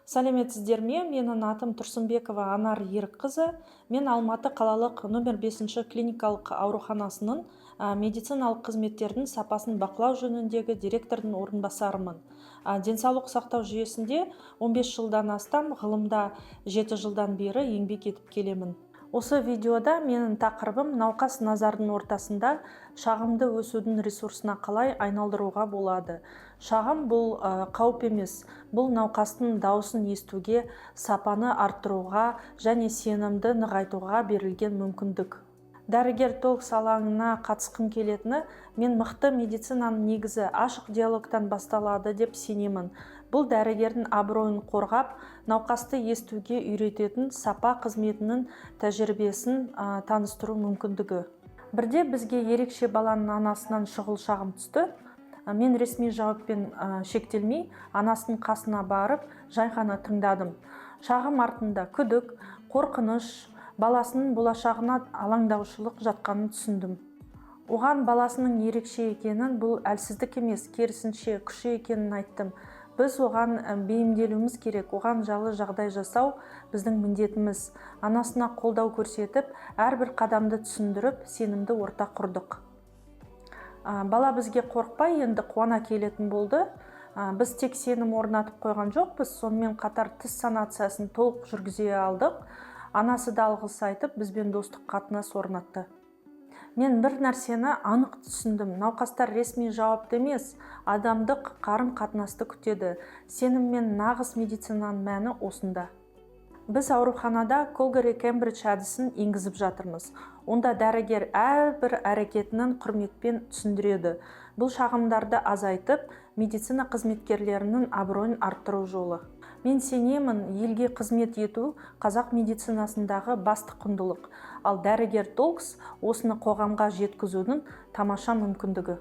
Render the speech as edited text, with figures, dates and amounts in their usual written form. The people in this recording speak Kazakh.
Сәлеметсіздер ме? Менің атым Тұрсынбекова Анар Ерікқызы. Мен Алматы қалалық номер 5 клиникалық ауруханасының медициналық қызметтердің сапасын бақылау жөніндегі директордың орынбасарымын. Денсаулық сақтау жүйесінде 15 жылдан астам, ғылымда 7 жылдан бері еңбек етіп келемін. Осы видеода менің тақырыбым науқас назардың ортасында шағымды өсудің ресурсына қалай айналдыруға болады. Шағым бұл қауіп емес, бұл науқастың дауысын естуге, сапаны арттыруға және сенімді нығайтуға берілген мүмкіндік. Дәрігер-толғыс алаңына қатысқым келетіні, мен мықты медицинаның негізі ашық диалогтан басталады деп сенемін. Бұл дәрігердің абыройын қорғап, науқасты естуге үйрететін сапа қызметінің тәжірибесін таныстыру мүмкіндігі. Бірде бізге ерекше баланың анасынан шұғыл шағым түсті. Мен ресми жауаппен шектелмей, анасының қасына барып, жай ғана тыңдадым. Шағым артында күдік, қорқыныш, баласының болашағына алаңдаушылық жатқанын түсіндім. Оған баласының ерекше екенін, бұл әлсіздік емес, керісінше күші екенін айттым. Біз оған бейімделуіміз керек, оған жайлы жағдай жасау біздің міндетіміз. Анасына қолдау көрсетіп, әрбір қадамды түсіндіріп, сенімді орта құрдық. Бала бізге қорықпай, енді қуана келетін болды. Біз тек сенім орнатып қойған жоқпыз, сонымен қатар тіс санациясын толық жүргізе алдық. Анасы да алғыс айтып, бізбен достық қатынас орнатты. Мен бір нәрсені анық түсіндім. Науқастар ресми жауапты емес, адамдық қарым қатынасты күтеді. Сенім мен нағыз медицинаның мәні осында. Біз ауруханада Колгари-Кембридж әдісін енгізіп жатырмыз. Онда дәрігер әрбір әрекетінің құрметпен түсіндіреді. Бұл шағымдарды азайтып, медицина қызметкерлерінің абыройын арттыру жолы. Мен сенемін, елге қызмет ету қазақ медицинасындағы басты құндылық, ал дәрігер-толғыс осыны қоғамға жеткізудің тамаша мүмкіндігі.